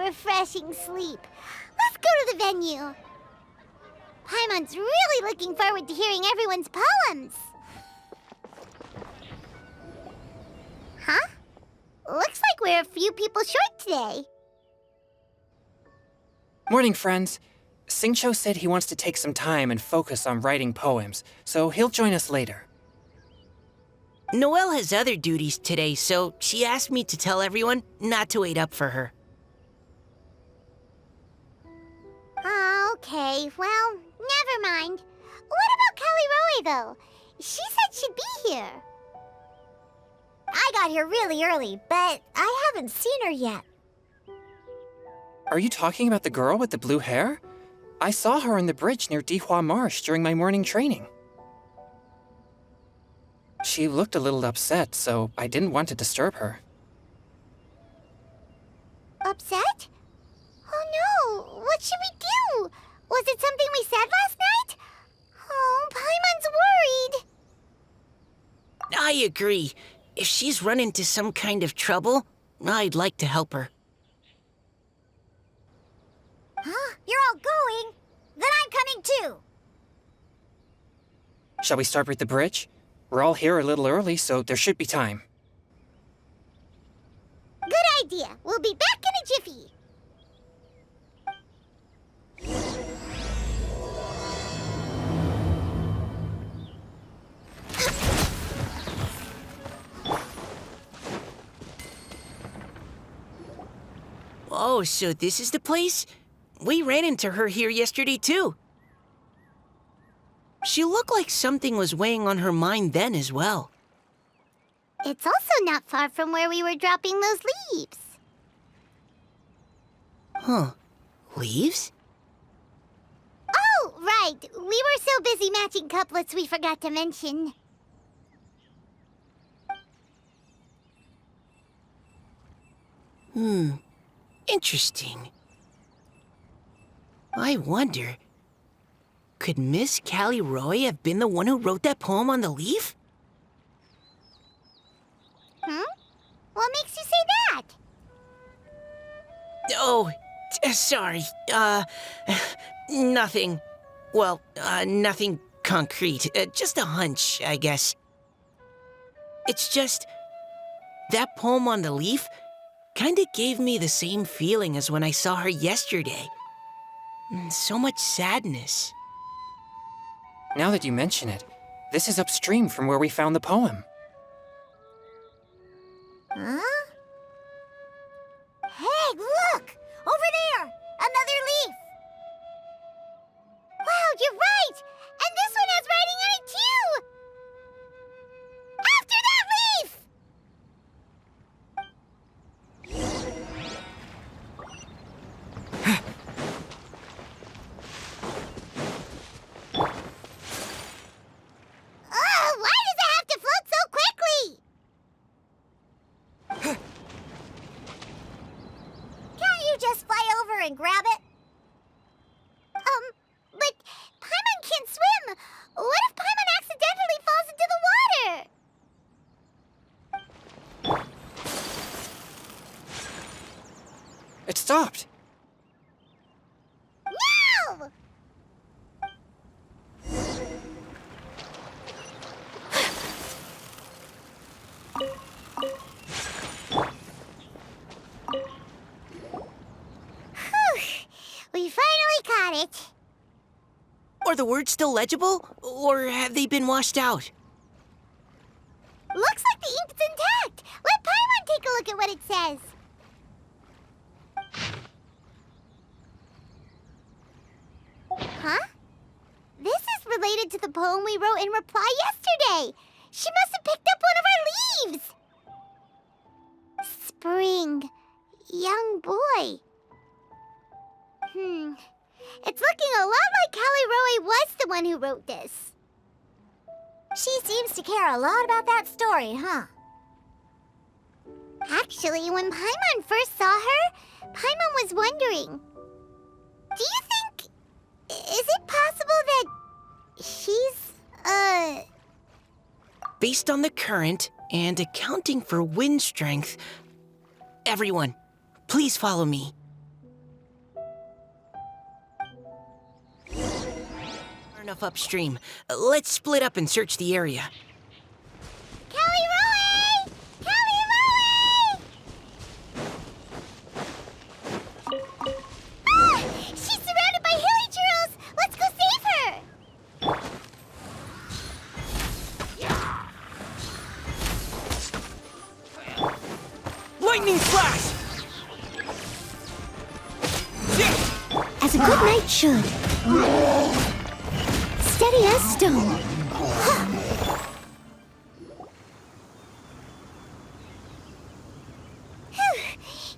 refreshing sleep. Let's go to the venue. Paimon's really looking forward to hearing everyone's poems. Huh? Looks like we're a few people short today. Morning, friends. Xiao said he wants to take some time and focus on writing poems, so he'll join us later. Noelle has other duties today, so she asked me to tell everyone not to wait up for her. Oh, okay. Well, never mind. What about Collei, though? She said she'd be here. I got here really early, but I haven't seen her yet. Are you talking about the girl with the blue hair? I saw her on the bridge near Dihua Marsh during my morning training. She looked a little upset, so I didn't want to disturb her. Upset? Oh no! What should we do? Was it something we said last night? Oh, Paimon's worried. I agree. If she's run into some kind of trouble, I'd like to help her. Huh? You're all going? Then I'm coming too. Shall we start with the bridge? We're all here a little early, so there should be time. Good idea. We'll be back in a jiffy. Oh, so this is the place? We ran into her here yesterday, too. She looked like something was weighing on her mind then as well. It's also not far from where we were dropping those leaves. Huh. Leaves? Oh, right. We were so busy matching couplets we forgot to mention. Interesting. I wonder, could Miss Callie Roy have been the one who wrote that poem on the leaf? What makes you say that? Oh, sorry. Nothing. Well, nothing concrete. Just a hunch, I guess. It's just, that poem on the leaf kinda gave me the same feeling as when I saw her yesterday. So much sadness. Now that you mention it, this is upstream from where we found the poem. Huh? Hey, look! Over there! Another leaf! Wow, you're right! And this one has writing on it, too! After that leaf! Oh, why does it have to float so quickly? Can't you just fly over and grab it? But Paimon can't swim. What if Paimon accidentally falls into the water? It stopped. No! Whew. We finally caught it. Are the words still legible, or have they been washed out? Looks like the ink's intact. Let Paimon take a look at what it says. Huh? This is related to the poem we wrote in reply yesterday. She must have picked up one of our leaves. Spring. Young boy. It's looking a lot like Callie Roy was the one who wrote this. She seems to care a lot about that story, huh? Actually, when Paimon first saw her, Paimon was wondering, do you think... is it possible that she's, Based on the current and accounting for wind strength, everyone, please follow me. enough upstream. Let's split up and search the area. Kelly Roe! Kelly Roe! Ah! She's surrounded by hilly churros! Let's go save her! Lightning flash! As a good knight should. Steady as stone.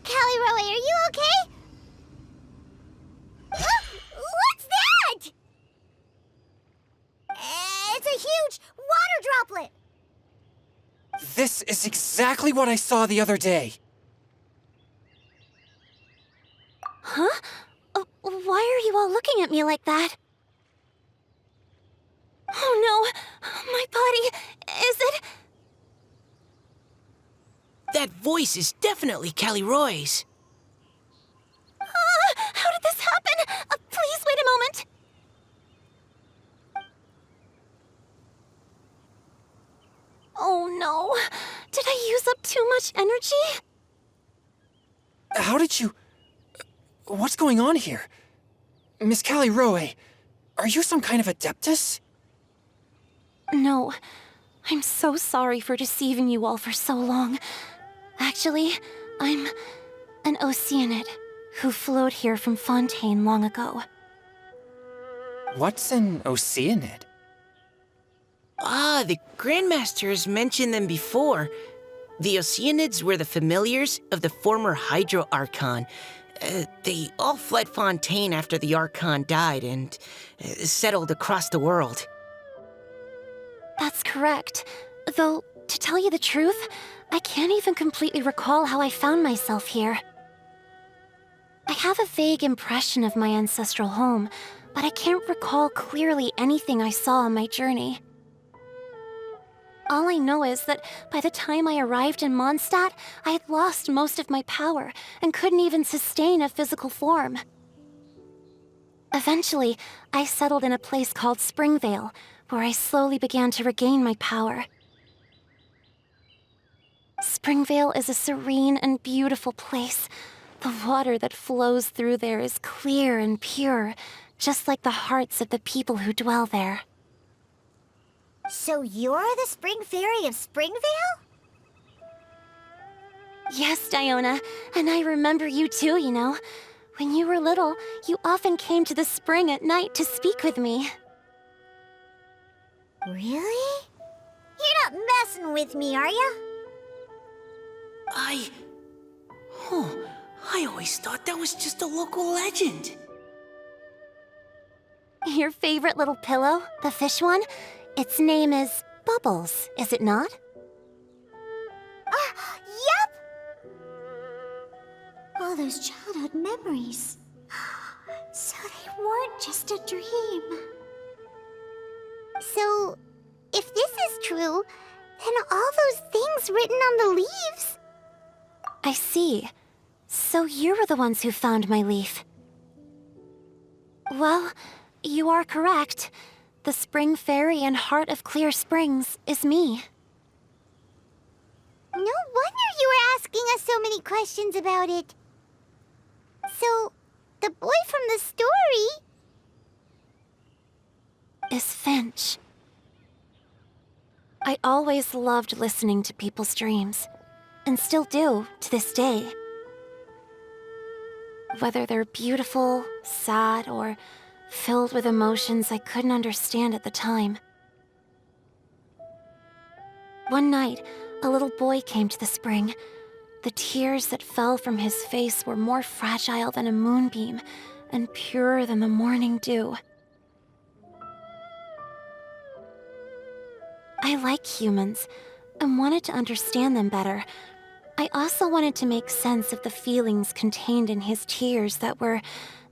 Callie Roe, are you okay? What's that? It's a huge water droplet. This is exactly what I saw the other day. Huh? Why are you all looking at me like that? Oh no! My body! Is it? That voice is definitely Callie Roy's. How did this happen? Please wait a moment. Oh no. Did I use up too much energy? How did you... What's going on here? Miss Callie Roe, are you some kind of adeptus? No. I'm so sorry for deceiving you all for so long. Actually, I'm an Oceanid who flowed here from Fontaine long ago. What's an Oceanid? Ah, the Grandmaster has mentioned them before. The Oceanids were the familiars of the former Hydro Archon. They all fled Fontaine after the Archon died and settled across the world. That's correct. Though, to tell you the truth, I can't even completely recall how I found myself here. I have a vague impression of my ancestral home, but I can't recall clearly anything I saw on my journey. All I know is that by the time I arrived in Mondstadt, I had lost most of my power and couldn't even sustain a physical form. Eventually, I settled in a place called Springvale, where I slowly began to regain my power. Springvale is a serene and beautiful place. The water that flows through there is clear and pure, just like the hearts of the people who dwell there. So you're the Spring Fairy of Springvale? Yes, Diona, and I remember you too, you know. When you were little, you often came to the spring at night to speak with me. Really? You're not messing with me, are ya? I always thought that was just a local legend. Your favorite little pillow, the fish one? Its name is Bubbles, is it not? Yep! All those childhood memories. So they weren't just a dream. So, if this is true, then all those things written on the leaves... I see. So you were the ones who found my leaf. Well, you are correct. The Spring Fairy and Heart of Clear Springs is me. No wonder you were asking us so many questions about it. So, the boy from the story... is Finch. I always loved listening to people's dreams, and still do to this day. Whether they're beautiful, sad, or filled with emotions I couldn't understand at the time. One night, a little boy came to the spring. The tears that fell from his face were more fragile than a moonbeam and purer than the morning dew. I like humans and wanted to understand them better. I also wanted to make sense of the feelings contained in his tears that were,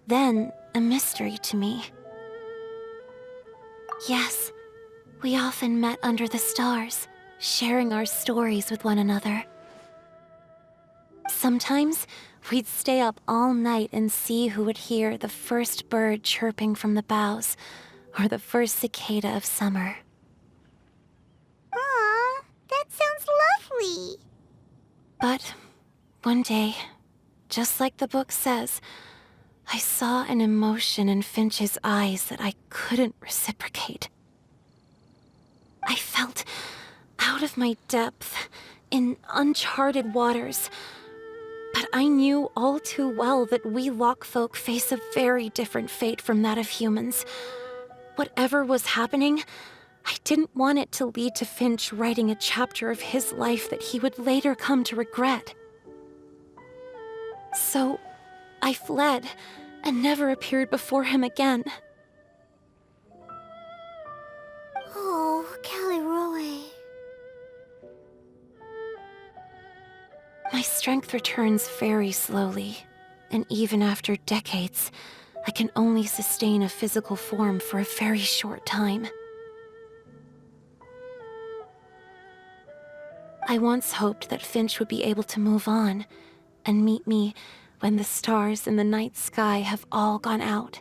then, a mystery to me. Yes, we often met under the stars, sharing our stories with one another. Sometimes, we'd stay up all night and see who would hear the first bird chirping from the boughs, or the first cicada of summer. Aw, that sounds lovely. But one day, just like the book says, I saw an emotion in Finch's eyes that I couldn't reciprocate. I felt out of my depth, in uncharted waters. But I knew all too well that we Lockfolk face a very different fate from that of humans. Whatever was happening, I didn't want it to lead to Finch writing a chapter of his life that he would later come to regret. So, I fled, and never appeared before him again. Oh, Callie. My strength returns very slowly, and even after decades, I can only sustain a physical form for a very short time. I once hoped that Finch would be able to move on and meet me when the stars in the night sky have all gone out.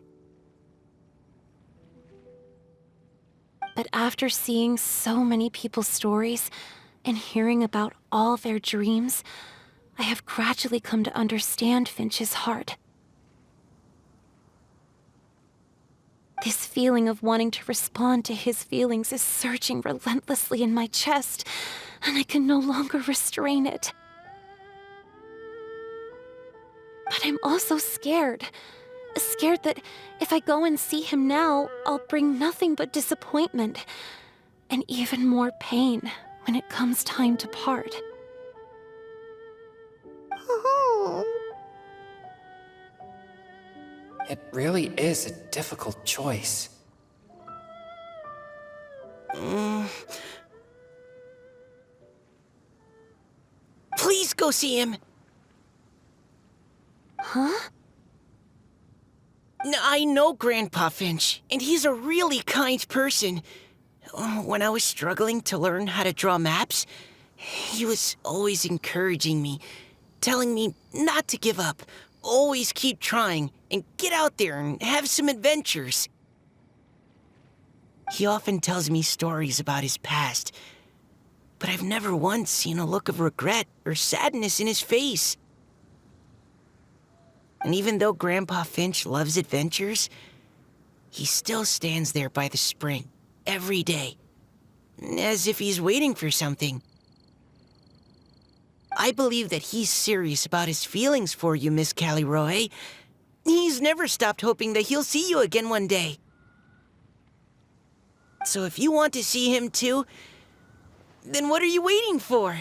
But after seeing so many people's stories and hearing about all their dreams, I have gradually come to understand Finch's heart. This feeling of wanting to respond to his feelings is surging relentlessly in my chest, and I can no longer restrain it. But I'm also scared. Scared that if I go and see him now, I'll bring nothing but disappointment, and even more pain when it comes time to part. Oh. It really is a difficult choice. Please go see him. Huh? I know Grandpa Finch, and he's a really kind person. When I was struggling to learn how to draw maps, he was always encouraging me, telling me not to give up, always keep trying, and get out there and have some adventures. He often tells me stories about his past, but I've never once seen a look of regret or sadness in his face. And even though Grandpa Finch loves adventures, he still stands there by the spring every day, as if he's waiting for something. I believe that he's serious about his feelings for you, Miss Callie. He's never stopped hoping that he'll see you again one day. So if you want to see him too, then what are you waiting for?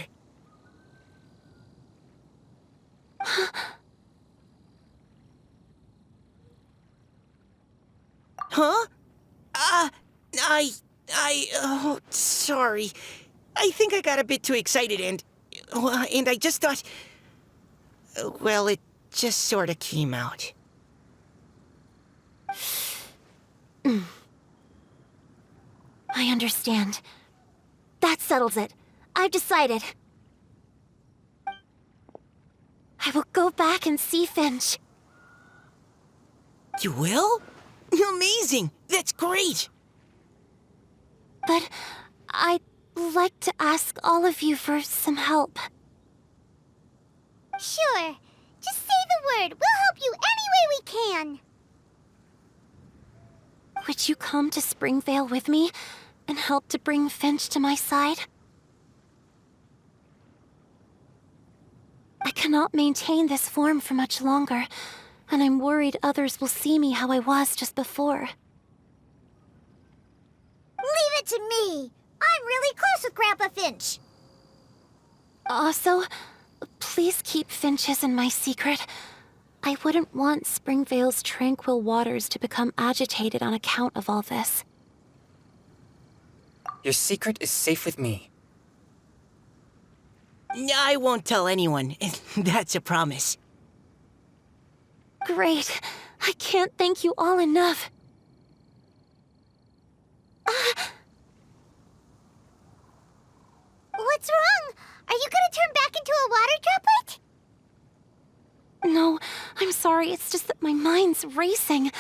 Huh? Oh, sorry. I think I got a bit too excited and I just thought, well, it just sort of came out. I understand. That settles it. I've decided. I will go back and see Finch. You will? Amazing! That's great! But I'd like to ask all of you for some help. Sure. Just say the word. We'll help you any way we can. Would you come to Springvale with me and help to bring Finch to my side? I cannot maintain this form for much longer, and I'm worried others will see me how I was just before. Leave it to me. I'm really close with Grandpa Finch. Also, please keep Finch's in my secret. I wouldn't want Springvale's tranquil waters to become agitated on account of all this. Your secret is safe with me. I won't tell anyone. That's a promise. Great. I can't thank you all enough. What's wrong? Are you gonna turn back into a water droplet? No, I'm sorry. It's just that my mind's racing.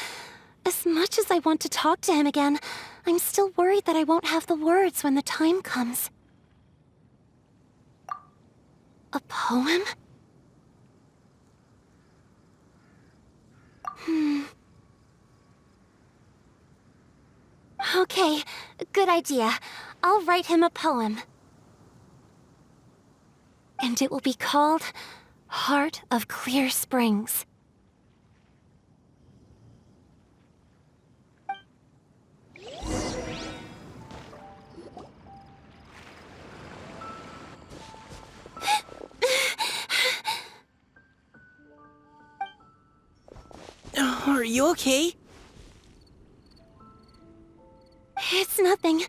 As much as I want to talk to him again, I'm still worried that I won't have the words when the time comes. A poem? Okay, good idea. I'll write him a poem. And it will be called Heart of Clear Springs. Are you okay? It's nothing.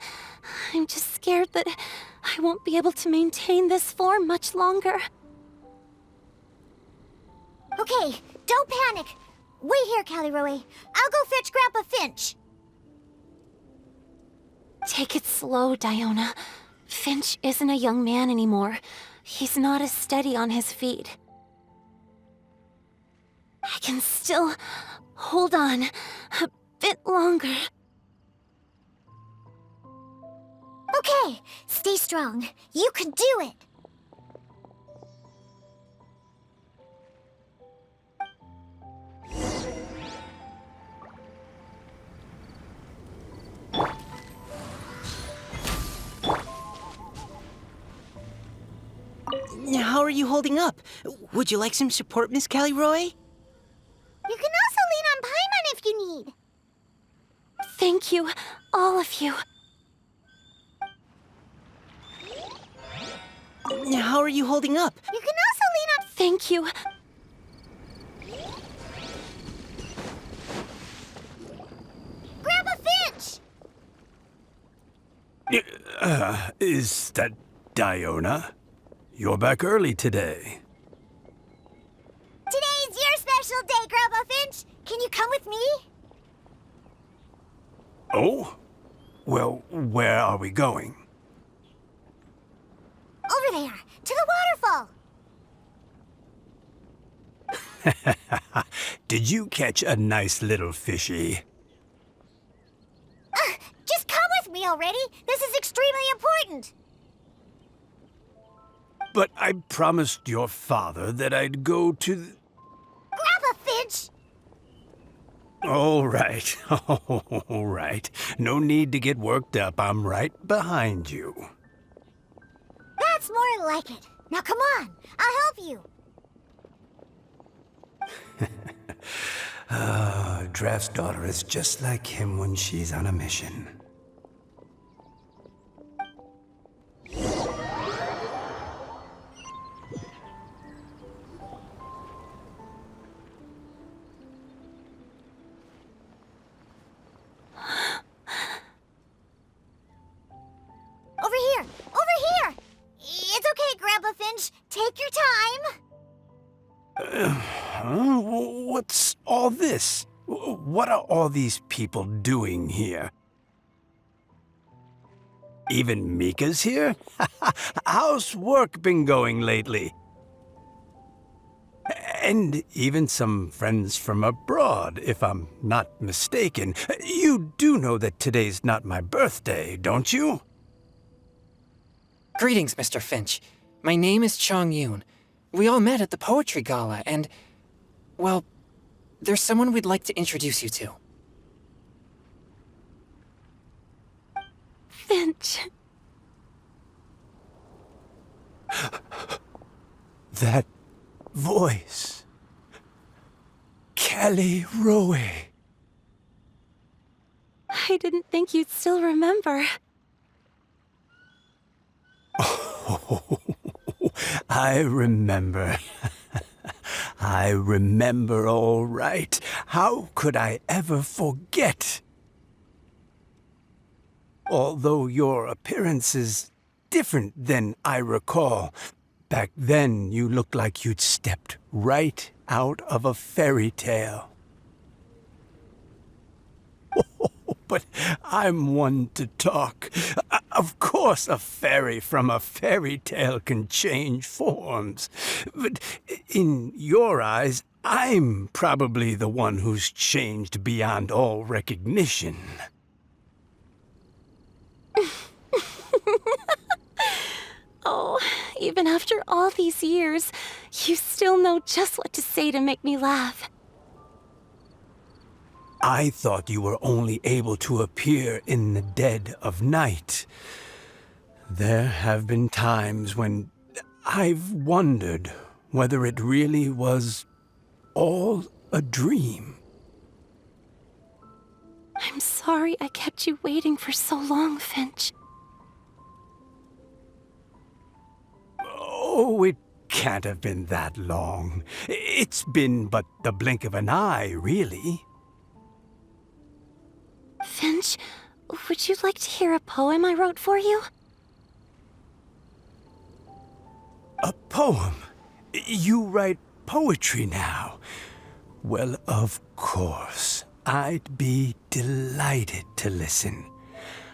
I'm just scared that I won't be able to maintain this form much longer. Okay, don't panic. Wait here, Callie Roe. I'll go fetch Grandpa Finch. Take it slow, Diona. Finch isn't a young man anymore. He's not as steady on his feet. I can still hold on a bit longer. Okay, stay strong. You can do it. How are you holding up? Would you like some support, Miss Callie Roe? You can also lean on Paimon if you need. Thank you, all of you. How are you holding up? You can also lean on... Thank you. Grandpa Finch! Is that Diona? You're back early today. Today's your special day, Grandpa Finch. Can you come with me? Oh? Well, where are we going? Over there, to the waterfall. Did you catch a nice little fishy? Just come with me already. This is extremely important. But I promised your father that I'd go to the... Grandpa Finch! All right, all right. No need to get worked up. I'm right behind you. That's more like it. Now come on, I'll help you. Draft's daughter is just like him when she's on a mission. Over here, over here. It's okay, Grandpa Finch. Take your time. Huh? What's all this? What are all these people doing here? Even Mika's here? How's work been going lately? And even some friends from abroad, if I'm not mistaken. You do know that today's not my birthday, don't you? Greetings, Mr. Finch. My name is Chong Yoon. We all met at the poetry gala, and... well, there's someone we'd like to introduce you to. Finch. That voice. Callie Roe. I didn't think you'd still remember. Oh, I remember. I remember all right. How could I ever forget? Although your appearance is different than I recall, back then you looked like you'd stepped right out of a fairy tale. But I'm one to talk. Of course a fairy from a fairy tale can change forms. But in your eyes, I'm probably the one who's changed beyond all recognition. Oh, even after all these years, you still know just what to say to make me laugh. I thought you were only able to appear in the dead of night. There have been times when I've wondered whether it really was all a dream. I'm sorry I kept you waiting for so long, Finch. Oh, it can't have been that long. It's been but the blink of an eye, really. Finch, would you like to hear a poem I wrote for you? A poem? You write poetry now? Well, of course. I'd be delighted to listen.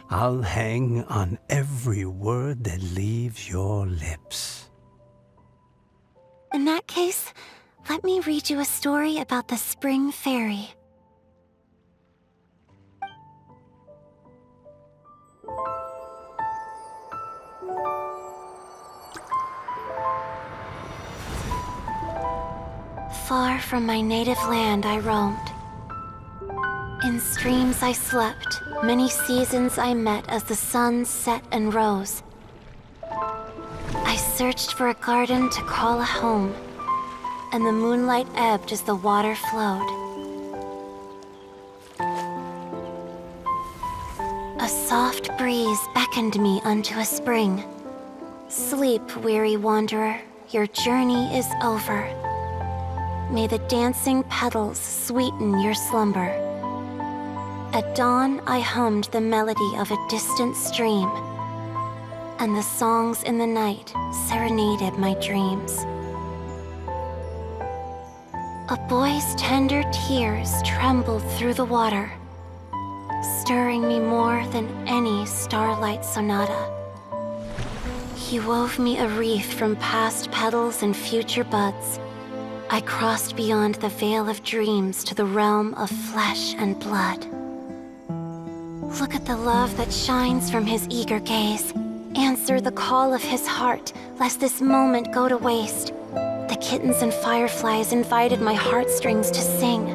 I'll hang on every word that leaves your lips. In that case, let me read you a story about the Spring Fairy. Far from my native land I roamed. In streams I slept, many seasons I met as the sun set and rose. I searched for a garden to call a home, and the moonlight ebbed as the water flowed. A soft breeze beckoned me unto a spring. Sleep, weary wanderer, your journey is over. May the dancing petals sweeten your slumber. At dawn, I hummed the melody of a distant stream, and the songs in the night serenaded my dreams. A boy's tender tears trembled through the water, stirring me more than any starlight sonata. He wove me a wreath from past petals and future buds. I crossed beyond the veil of dreams to the realm of flesh and blood. Look at the love that shines from his eager gaze. Answer the call of his heart, lest this moment go to waste. The kittens and fireflies invited my heartstrings to sing,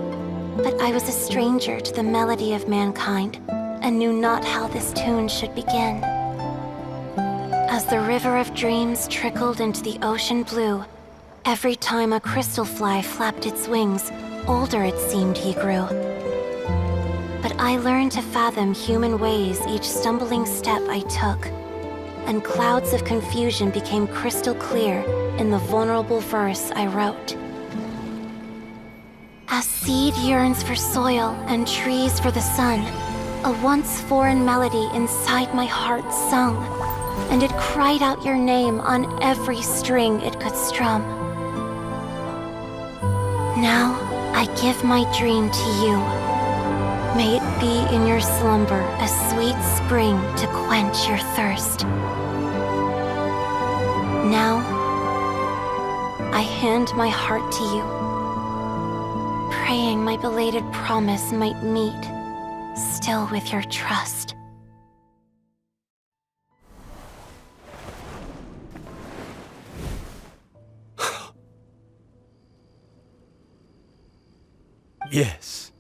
but I was a stranger to the melody of mankind, and knew not how this tune should begin. As the river of dreams trickled into the ocean blue, every time a crystal fly flapped its wings, older it seemed he grew. But I learned to fathom human ways each stumbling step I took, and clouds of confusion became crystal clear in the vulnerable verse I wrote. As seed yearns for soil and trees for the sun, a once foreign melody inside my heart sung, and it cried out your name on every string it could strum. Now I give my dream to you. May it be in your slumber a sweet spring to quench your thirst. Now, I hand my heart to you, praying my belated promise might meet, still with your trust. Yes.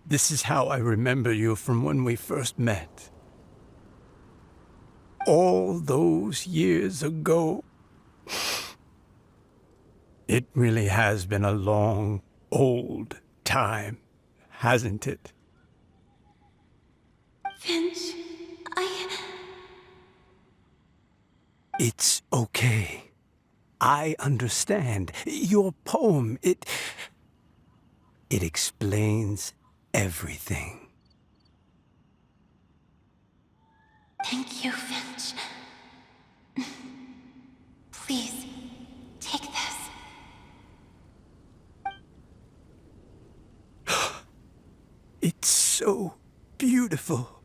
This is how I remember you from when we first met. All those years ago. It really has been a long, old time, hasn't it? Finch, It's okay. I understand. Your poem, it explains everything. Thank you, Finch. Please, take this. It's so beautiful.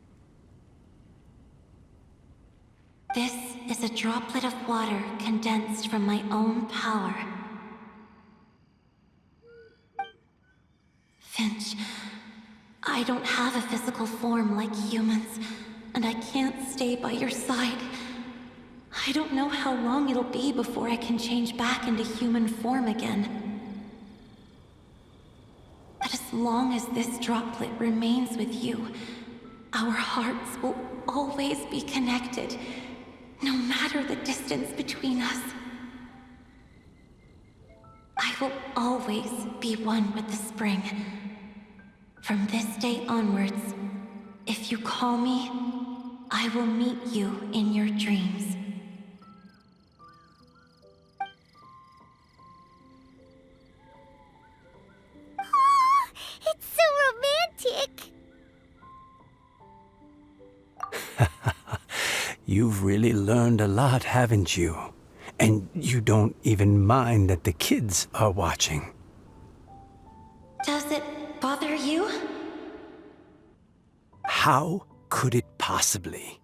a droplet of water condensed from my own power. Finch, I don't have a physical form like humans, and I can't stay by your side. I don't know how long it'll be before I can change back into human form again. But as long as this droplet remains with you, our hearts will always be connected, no matter the distance between us. I will always be one with the spring. From this day onwards, if you call me, I will meet you in your dreams. Oh, it's so romantic. You've really learned a lot, haven't you? And you don't even mind that the kids are watching. Does it bother you? How could it possibly?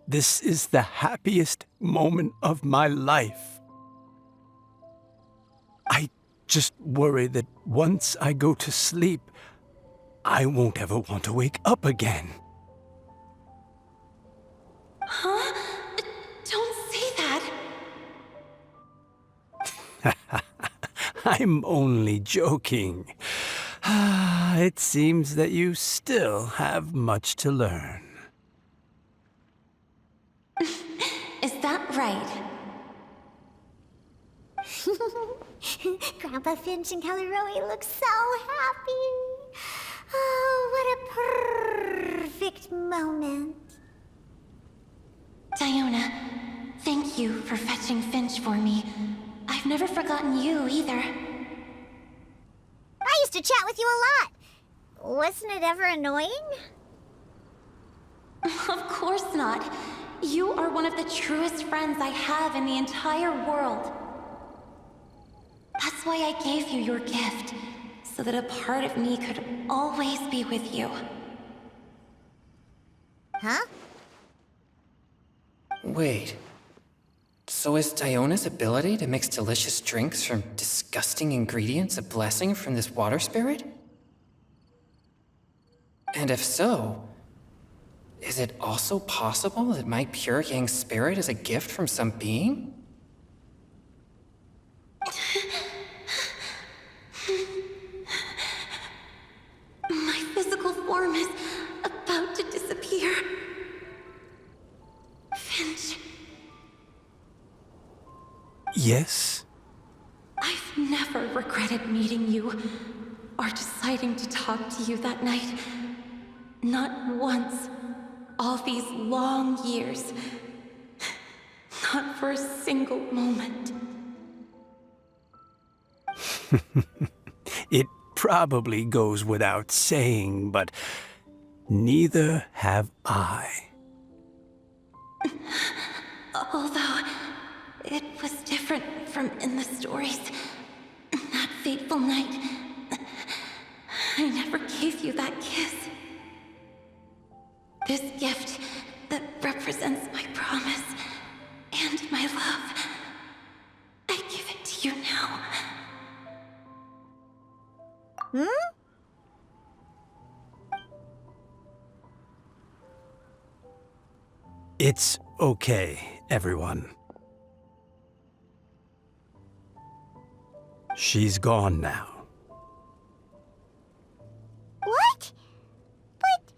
This is the happiest moment of my life. I just worry that once I go to sleep, I won't ever want to wake up again. Huh? Don't say that. I'm only joking. It seems that you still have much to learn. Is that right? Grandpa Finch and Kelly Rowe look so happy. Oh, what a perfect moment. Diona, thank you for fetching Finch for me. I've never forgotten you either. I used to chat with you a lot. Wasn't it ever annoying? Of course not. You are one of the truest friends I have in the entire world. That's why I gave you your gift, so that a part of me could always be with you. Huh? Wait. So is Diona's ability to mix delicious drinks from disgusting ingredients a blessing from this water spirit? And if so, is it also possible that my pure yang spirit is a gift from some being? My physical form is about to disappear. Finch, Yes? I've never regretted meeting you or deciding to talk to you that night. Not once. All these long years. Not for a single moment. It probably goes without saying, but neither have I. Although, it was different from in the stories. That fateful night, I never gave you that kiss. This gift that represents my promise and my love, I give it to you now. Hmm? It's okay, everyone. She's gone now. What? But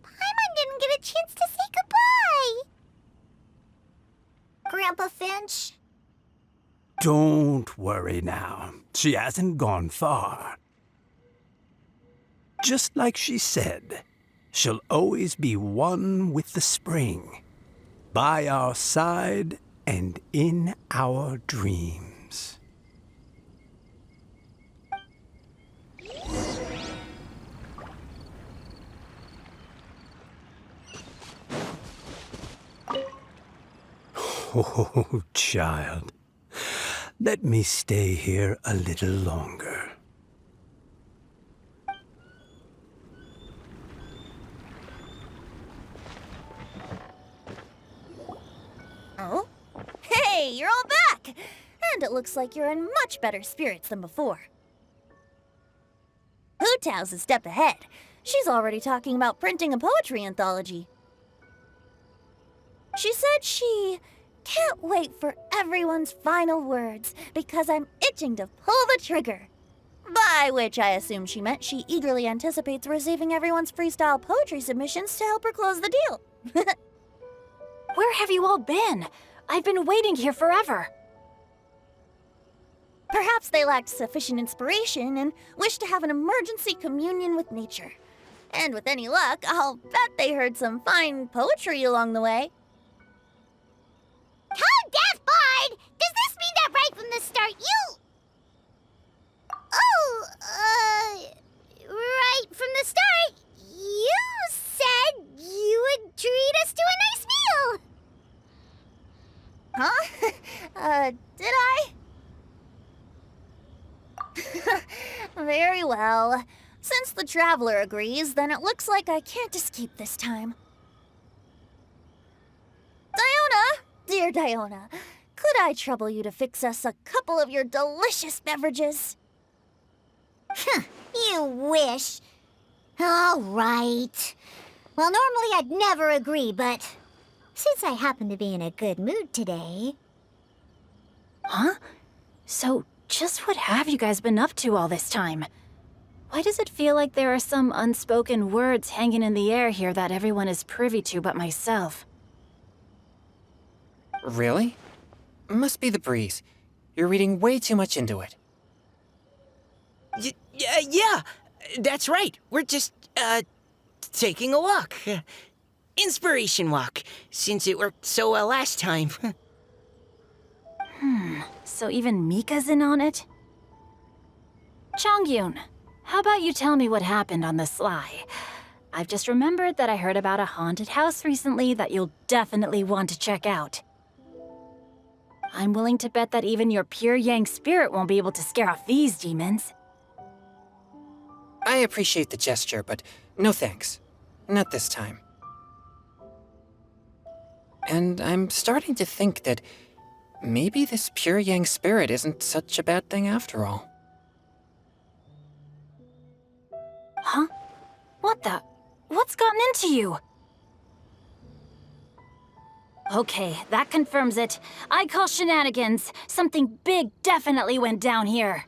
Paimon didn't get a chance to say goodbye. Grandpa Finch? Don't worry now. She hasn't gone far. Just like she said, she'll always be one with the spring, by our side and in our dreams. Oh, child. Let me stay here a little longer. Oh? Hey, you're all back! And it looks like you're in much better spirits than before. Hootow's a step ahead. She's already talking about printing a poetry anthology. She said she can't wait for everyone's final words because I'm itching to pull the trigger. By which I assume she meant she eagerly anticipates receiving everyone's freestyle poetry submissions to help her close the deal. Where have you all been? I've been waiting here forever. Perhaps they lacked sufficient inspiration and wished to have an emergency communion with nature. And with any luck, I'll bet they heard some fine poetry along the way. Code Deaf Bard! Does this mean that right from the start you... right from the start, you said you would treat us to a nice meal? Huh? Did I? Very well. Since the Traveler agrees, then it looks like I can't escape this time. Diona! Dear Diona, could I trouble you to fix us a couple of your delicious beverages? You wish. All right. Well, normally I'd never agree, but since I happen to be in a good mood today... Huh? So, just what have you guys been up to all this time? Why does it feel like there are some unspoken words hanging in the air here that everyone is privy to but myself? Really? Must be the breeze. You're reading way too much into it. Yeah, that's right. We're just, taking a walk. Inspiration walk, since it worked so well last time. So even Mika's in on it? Chongyun, how about you tell me what happened on the sly? I've just remembered that I heard about a haunted house recently that you'll definitely want to check out. I'm willing to bet that even your pure Yang spirit won't be able to scare off these demons. I appreciate the gesture, but no thanks. Not this time. And I'm starting to think that maybe this pure Yang spirit isn't such a bad thing after all. Huh? What the? What's gotten into you? Okay, that confirms it. I call shenanigans. Something big definitely went down here.